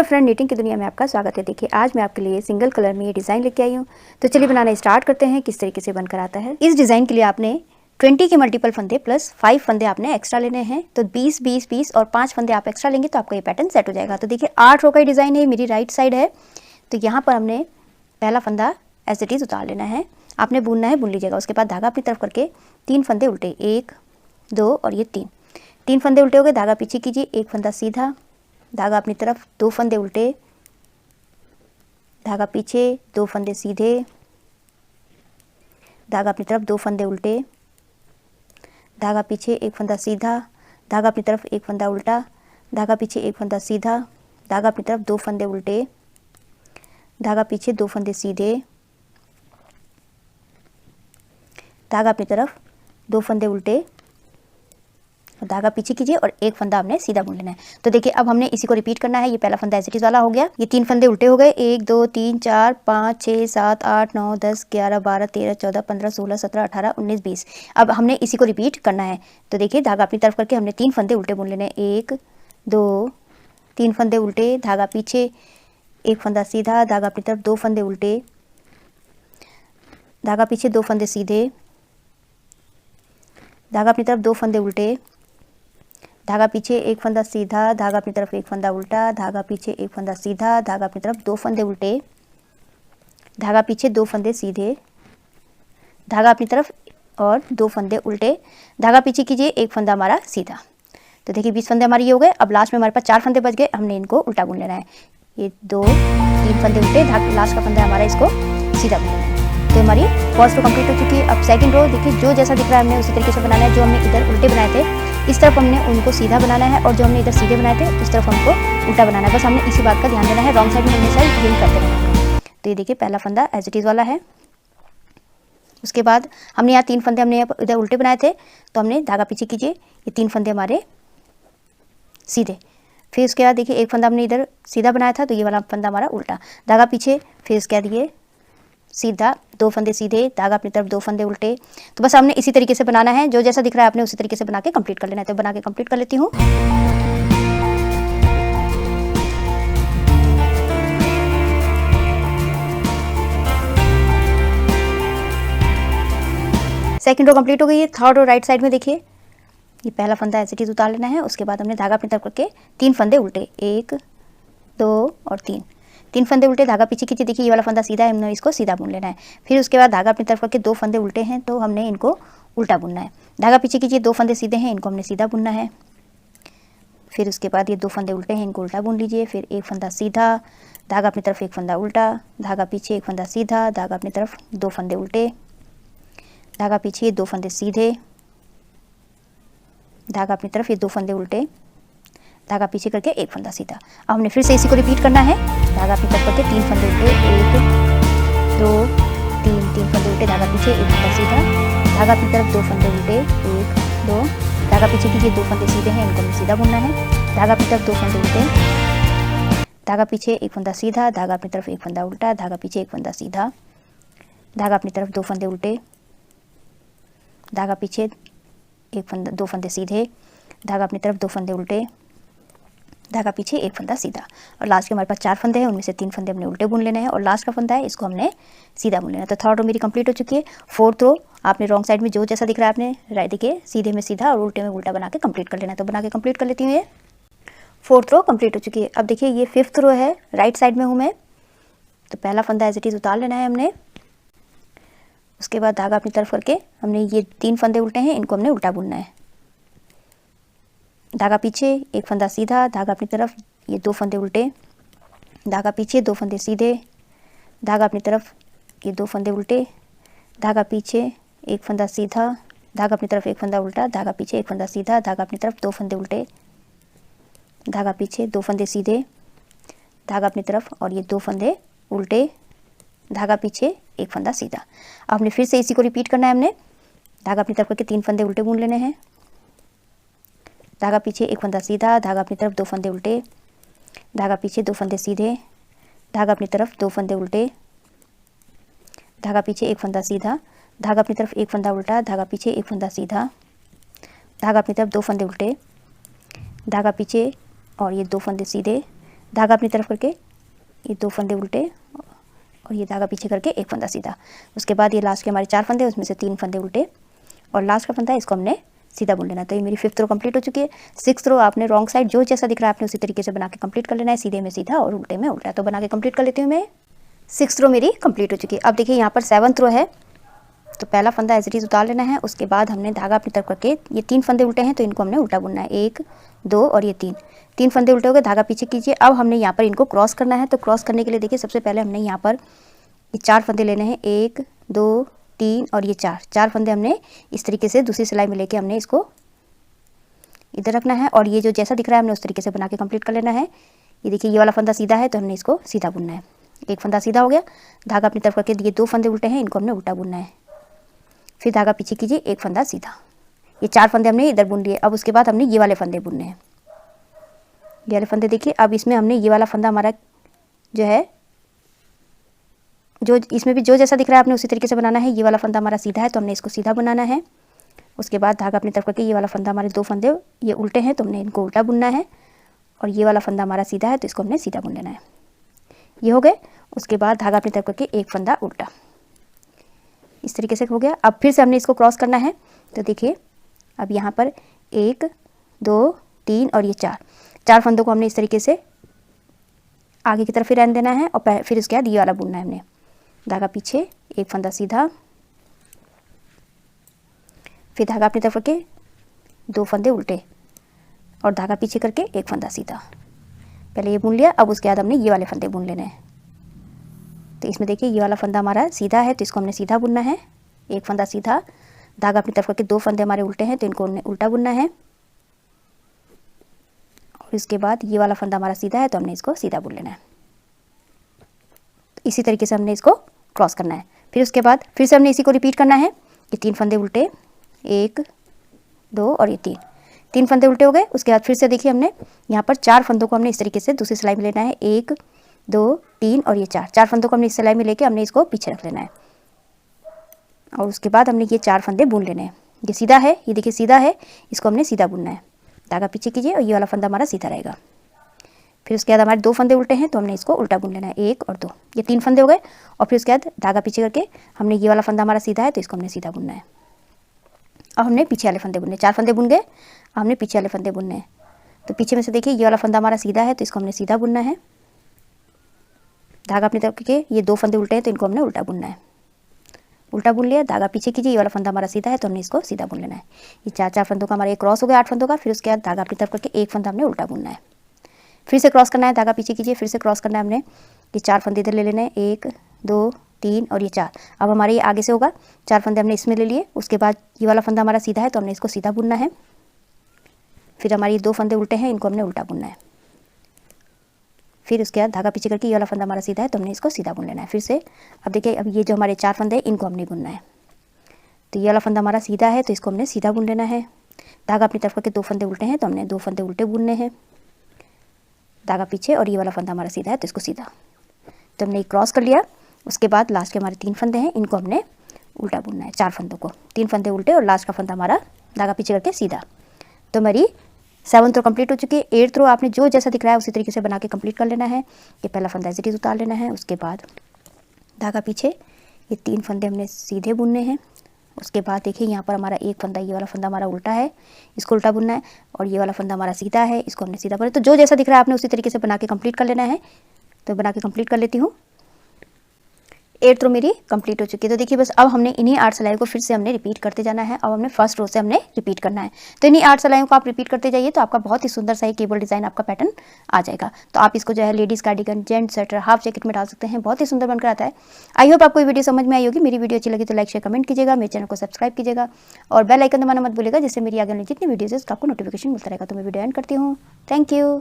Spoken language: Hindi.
हेलो फ्रेंड, नीटिंग की दुनिया में आपका स्वागत है। देखिए आज मैं आपके लिए सिंगल कलर में ये डिज़ाइन लेके आई हूँ। तो चलिए बनाना स्टार्ट करते हैं किस तरीके से बनकर आता है। इस डिज़ाइन के लिए आपने 20 के मल्टीपल फंदे प्लस 5 फंदे आपने एक्स्ट्रा लेने हैं। तो 20 20 20 और 5 फंदे आप एक्स्ट्रा लेंगे तो आपका ये पैटर्न सेट हो जाएगा। तो देखिए 8 रो का डिज़ाइन है, मेरी राइट साइड है। तो यहाँ पर हमने पहला फंदा एज इट इज़ उतार लेना है। आपने बुनना है, बुन लीजिएगा। उसके बाद धागा अपनी तरफ करके 3 फंदे उल्टे, 1 2 और ये 3 फंदे उल्टे हो गए। धागा पीछे कीजिए, 1 फंदा सीधा, धागा अपनी तरफ, 2 फंदे उल्टे, धागा पीछे, 2 फंदे सीधे, धागा अपनी तरफ, 2 फंदे उल्टे, धागा पीछे, 1 फंदा सीधा, धागा अपनी तरफ, 1 फंदा उल्टा, धागा पीछे, 1 फंदा सीधा, धागा अपनी तरफ, 2 फंदे उल्टे, धागा पीछे, 2 फंदे सीधे, धागा अपनी तरफ, 2 फंदे उल्टे, धागा पीछे कीजिए और 1 फंदा हमने सीधा बुन लेना है। तो देखिए अब हमने इसी को रिपीट करना है। ये पहला फंदा एज इट इज वाला हो गया। ये 3 फंदे उल्टे हो गए, 1 2 3 4 5 6 7 8 9 10 11 12 13 14 15 16 17 18 19 20। अब हमने इसी को रिपीट करना है। तो देखिए धागा अपनी तरफ करके हमने 3 फंदे उल्टे बुन लेने हैं। 1 2 3 फंदे उल्टे, धागा पीछे, 1 फंदा सीधा, धागा अपनी तरफ, 2 फंदे उल्टे, धागा पीछे, 2 फंदे सीधे, धागा अपनी तरफ, 2 फंदे उल्टे, धागा पीछे, 1 फंदा सीधा, धागा अपनी तरफ, 1 फंदा उल्टा, धागा पीछे, 1 फंदा सीधा, धागा अपनी तरफ, 2 फंदे उल्टे, धागा पीछे, 2 फंदे सीधे, धागा अपनी तरफ और 2 फंदे उल्टे, धागा पीछे कीजिए, 1 फंदा हमारा सीधा। तो देखिए 20 फंदे हमारे ये हो गए। अब लास्ट में हमारे पास 4 फंदे बच गए, हमने इनको उल्टा बुन लेना है। ये 2 3 फंदे उल्टे, लास्ट का फंदा हमारा, इसको सीधा बुन लेना है। तो हमारी फर्स्ट रो कंप्लीट हो चुकी है। अब सेकंड रो देखिए जो जैसा दिख रहा है हमने उसी तरीके से बनाना है। जो हमने इधर उल्टे बनाए थे इस तरफ हमने उनको सीधा बनाना है, और जो हमने इधर सीधे बनाए थे उस तरफ हमको उल्टा बनाना है। बस हमने इसी बात का ध्यान देना है। रॉन्ग साइड में हमेशा हिल करते रहेंगे। तो ये देखिए पहला फंदा एज इट इज़ वाला है। उसके बाद हमने यहाँ 3 फंदे हमने इधर उल्टे बनाए थे, तो हमने धागा पीछे कीजिए, ये 3 फंदे हमारे सीधे। फिर उसके बाद देखिए 1 फंदा हमने इधर सीधा बनाया था, तो ये वाला फंदा हमारा उल्टा, धागा पीछे, फिर उसके बाद ये सीधा, 2 फंदे सीधे, धागा अपनी तरफ, 2 फंदे उल्टे। तो बस हमने इसी तरीके से बनाना है। जो जैसा दिख रहा है आपने उसी तरीके से बना के कंप्लीट कर लेना है। तो बना के कंप्लीट कर लेती हूँ। सेकंड रो कंप्लीट हो गई है। थर्ड रो राइट साइड में देखिए ये पहला फंदा एज इट इज उतार लेना है। उसके बाद हमने धागा अपनी तरफ करके 3 फंदे उल्टे, 1 2 और 3 फंदे उल्टे, धागा पीछे खींचे। देखिए ये वाला फंदा सीधा है, हमने इसको सीधा बुन लेना है। फिर उसके बाद धागा अपनी तरफ करके 2 फंदे उल्टे हैं, तो हमने इनको उल्टा बुनना है। धागा पीछे कीजिए, 2 फंदे सीधे हैं, इनको हमने सीधा बुनना है। फिर उसके बाद ये 2 फंदे उल्टे हैं, इनको उल्टा बुन लीजिए। फिर 1 फंदा सीधा, धागा अपनी तरफ, 1 फंदा उल्टा, धागा पीछे, 1 फंदा सीधा, धागा अपनी तरफ, 2 फंदे उल्टे, धागा पीछे, 2 फंदे सीधे, धागा अपनी तरफ, ये 2 फंदे उल्टे, धागा पीछे करके 1 फंदा सीधा। अब हमने फिर से इसी को रिपीट करना है। धागा अपनी तरफ करके 3 फंदे उल्टे, 1 2 3 फंदे उल्टे, धागा पीछे, 1 फंदा सीधा, धागा अपनी तरफ, 2 फंदे उल्टे, 1 2, धागा पीछे कीजिए, 2 फंदे सीधे हैं, इनको सीधा बुनना है। धागा अपनी तरफ, 2 फंदे उल्टे, धागा पीछे, 1 फंदा सीधा, धागा अपनी तरफ, 1 फंदा उल्टा, धागा पीछे, 1 फंदा सीधा, धागा अपनी तरफ, 2 फंदे उल्टे, धागा पीछे, 2 फंदे सीधे, धागा अपनी तरफ, 2 फंदे उल्टे, धागा पीछे, 1 फंदा सीधा। और लास्ट के हमारे पास 4 फंदे हैं, उनमें से 3 फंदे हमने उल्टे बुन लेने हैं, और लास्ट का फंदा है इसको हमने सीधा बुन लेना है। तो थर्ड रो मेरी कंप्लीट हो चुकी है। फोर्थ रो आपने रॉन्ग साइड में जो जैसा दिख रहा है आपने राइट देखिए सीधे में सीधा और उल्टे में उल्टा बना के कंप्लीट कर लेना है। तो बना के कंप्लीट कर लेती हूँ। ये फोर्थ रो कंप्लीट हो चुकी है। अब देखिए ये फिफ्थ रो है, राइट साइड में हूँ मैं। तो पहला फंदा एज इट इज उतार लेना है हमने। उसके बाद धागा अपनी तरफ करके हमने ये 3 फंदे उल्टे हैं, इनको हमने उल्टा बुनना है। धागा पीछे, 1 फंदा सीधा, धागा अपनी तरफ, ये 2 फंदे उल्टे, धागा पीछे, 2 फंदे सीधे, धागा अपनी तरफ, ये 2 फंदे उल्टे, धागा पीछे, 1 फंदा सीधा, धागा अपनी तरफ, 1 फंदा उल्टा, धागा पीछे, 1 फंदा सीधा, धागा अपनी तरफ, 2 फंदे उल्टे, धागा पीछे, 2 फंदे सीधे, धागा अपनी तरफ और ये 2 फंदे उल्टे, धागा पीछे, 1 फंदा सीधा। अब हमने फिर से इसी को रिपीट करना है। हमने धागा अपनी तरफ करके 3 फंदे उल्टे बुन लेने हैं। धागा पीछे, 1 फंदा सीधा, धागा अपनी तरफ, 2 फंदे उल्टे, धागा पीछे, 2 फंदे सीधे, धागा अपनी तरफ, 2 फंदे उल्टे, धागा पीछे, 1 फंदा सीधा, धागा अपनी तरफ, 1 फंदा उल्टा, धागा पीछे, 1 फंदा सीधा, धागा अपनी तरफ, 2 फंदे उल्टे, धागा पीछे और ये 2 फंदे सीधे, धागा अपनी तरफ करके ये 2 फंदे उल्टे और ये धागा पीछे करके एक फंदा सीधा। उसके बाद ये लास्ट के हमारे 4 फंदे, उसमें से 3 फंदे उल्टे और लास्ट का फंदा है इसको हमने सीधा बुन लेना। तो ये मेरी 5th रो कंप्लीट हो चुकी है। 6th रो आपने रॉन्ग साइड जो जैसा दिख रहा है आपने उसी तरीके से बना के कंप्लीट कर लेना है, सीधे में सीधा और उल्टे में उल्टा। तो बना के कंप्लीट कर लेती हूँ मैं। 6th रो मेरी कंप्लीट हो चुकी है। अब देखिए यहाँ पर 7th रो है, तो पहला फंदा एज इट इज उतार लेना है। उसके बाद हमने धागा अपनी तरफ करके ये 3 फंदे उल्टे हैं तो इनको हमने उल्टा बुनना है, 1 2 और ये 3 फंदे उल्टे हो गए। धागा पीछे कीजिए। अब हमने यहाँ पर इनको क्रॉस करना है। तो क्रॉस करने के लिए देखिए सबसे पहले हमने यहाँ पर ये 4 फंदे लेने हैं, 1 2 3 और ये 4 फंदे हमने इस तरीके से दूसरी सिलाई में लेके हमने इसको इधर रखना है और ये जो जैसा दिख रहा है हमने उस तरीके से बना के कंप्लीट कर लेना है। ये देखिए ये वाला फंदा सीधा है तो हमने इसको सीधा बुनना है। एक फंदा सीधा हो गया, धागा अपनी तरफ करके ये 2 फंदे उल्टे हैं इनको हमने उल्टा बुनना है। फिर धागा पीछे कीजिए, एक फंदा सीधा। ये 4 फंदे हमने इधर बुन लिए। अब उसके बाद हमने ये वाले फंदे बुनने हैं। ये वाले फंदे देखिए, अब इसमें हमने ये वाला फंदा हमारा जो है जो इसमें भी जो जैसा दिख रहा है आपने उसी तरीके से बनाना है। ये वाला फंदा हमारा सीधा है तो हमने इसको सीधा बनाना है। उसके बाद धागा अपनी तरफ करके ये वाला फंदा हमारे 2 फंदे ये उल्टे हैं तो हमने इनको उल्टा बुनना है और ये वाला फंदा हमारा सीधा है तो इसको हमने सीधा बुन लेना है। ये हो गए। उसके बाद धागा अपनी तरफ करके एक फंदा उल्टा, इस तरीके से हो गया। अब फिर से हमने इसको क्रॉस करना है। तो देखिए अब यहाँ पर 1 2 3 और ये 4 फंदों को हमने इस तरीके से आगे की तरफ फिर रहने देना है और फिर उसके बाद ये वाला बुनना है हमने। धागा पीछे, एक फंदा सीधा, फिर धागा अपनी तरफ करके 2 फंदे उल्टे और धागा पीछे करके एक फंदा सीधा। पहले ये बुन लिया, अब उसके बाद हमने ये वाले फंदे बुन लेने हैं। तो इसमें देखिए ये वाला फंदा हमारा सीधा है तो इसको हमने सीधा बुनना है, एक फंदा सीधा। धागा अपनी तरफ करके 2 फंदे हमारे उल्टे हैं तो इनको हमने उल्टा बुनना है और इसके बाद ये वाला फंदा हमारा सीधा है तो हमने इसको सीधा बुन लेना है। तो इसी तरीके से हमने इसको क्रॉस करना है। फिर उसके बाद फिर से हमने इसी को रिपीट करना है। ये 3 फंदे उल्टे, 1 2 और ये 3 फंदे उल्टे हो गए। उसके बाद फिर से देखिए हमने यहाँ पर 4 फंदों को हमने इस तरीके से दूसरी सिलाई में लेना है, 1 2 3 और ये 4 फंदों को हमने इस सिलाई में लेके हमने इसको पीछे रख लेना है और उसके बाद हमने ये 4 फंदे बुन लेने हैं। ये सीधा है, ये देखिए सीधा है, इसको हमने सीधा बुनना है। धागा पीछे कीजिए और ये वाला फंदा हमारा सीधा रहेगा। फिर उसके बाद हमारे 2 फंदे उल्टे हैं तो हमने इसको उल्टा बुन लेना है, 1 और 2, ये 3 फंदे हो गए। और फिर उसके बाद धागा पीछे करके हमने ये वाला फंदा हमारा सीधा है तो इसको हमने सीधा बुनना है। अब हमने पीछे वाले फंदे बुनने, 4 फंदे बुन गए, अब हमने पीछे वाले फंदे बुनने हैं। तो पीछे में से देखिए ये वाला फंदा हमारा सीधा है तो इसको हमने सीधा बुनना है। धागा अपनी तरफ के ये 2 फंदे उल्टे हैं तो इनको हमने उल्टा बुनना है। उल्टा बुन लिया, धागा पीछे कीजिए, ये वाला फंदा हमारा सीधा है तो हमने इसको सीधा बुन लेना है। ये 4 फंदों का हमारा एक क्रॉस हो गया 8 फंदों का। फिर उसके बाद धागा अपनी तरफ करके एक फंदा हमने उल्टा बुनना है। फिर से क्रॉस करना है, धागा पीछे कीजिए, फिर से क्रॉस करना है हमने। ये 4 फंदे इधर ले लेने हैं, 1 2 3 और ये 4। अब हमारे ये आगे से होगा, 4 फंदे हमने इसमें ले लिए। उसके बाद ये वाला फंदा हमारा सीधा है तो हमने इसको सीधा बुनना है। फिर हमारे 2 फंदे उल्टे हैं, इनको हमने उल्टा बुनना है। फिर उसके बाद धागा पीछे करके ये वाला फंदा हमारा सीधा है तो हमने इसको सीधा बुन लेना है। फिर से अब देखिए अब ये जो हमारे 4 फंदे हैं इनको हमने बुनना है। तो ये वाला फंदा हमारा सीधा है तो इसको हमने सीधा बुन लेना है। धागा अपनी तरफ करके 2 फंदे उल्टे हैं तो हमने 2 फंदे उल्टे बुनने हैं। धागा पीछे और ये वाला फंदा हमारा सीधा है तो इसको सीधा, तो हमने क्रॉस कर लिया। उसके बाद लास्ट के हमारे 3 फंदे हैं, इनको हमने उल्टा बुनना है। 4 फंदों को 3 फंदे उल्टे और लास्ट का फंदा हमारा धागा पीछे करके सीधा। तो हमारी 7th रो कंप्लीट हो चुकी है। 8th रो आपने जो जैसा दिख रहा है उसी तरीके से बना के कंप्लीट कर लेना है। ये पहला फंदा एज इट इज उतार लेना है। उसके बाद धागा पीछे, ये 3 फंदे हमने सीधे बुनने हैं। उसके बाद देखिए यहाँ पर हमारा एक फंदा, ये वाला फंदा हमारा उल्टा है, इसको उल्टा बुनना है और ये वाला फंदा हमारा सीधा है, इसको हमने सीधा बुना। तो जो जैसा दिख रहा है आपने उसी तरीके से बना के कंप्लीट कर लेना है। तो बना के कंप्लीट कर लेती हूँ। 8th रो मेरी कंप्लीट हो चुकी है। तो देखिए बस अब हमने इन्हीं 8 सिलाई को फिर से हमने रिपीट करते जाना है। अब हमने फर्स्ट रो से हमने रिपीट करना है। तो इन्हीं 8 सिलाइयों को आप रिपीट करते जाइए तो आपका बहुत ही सुंदर सा केबल डिज़ाइन आपका पैटर्न आ जाएगा। तो आप इसको जो है ladies cardigan, gents sweater, half jacket में डाल सकते हैं, बहुत ही सुंदर बनकर आता है। आई होप आपको ये वीडियो समझ में आई होगी। मेरी वीडियो अच्छी लगी तो लाइक शेयर कमेंट कीजिएगा, मेरे चैनल को सब्सक्राइब कीजिएगा और बेल आइकन दबाना मत भूलिएगा, जिससे मेरी आगे वाली जितनी वीडियोज़ है उसका आपको नोटिफिकेशन मिलता रहेगा। तो मैं वीडियो एंड करती हूँ। Thank you.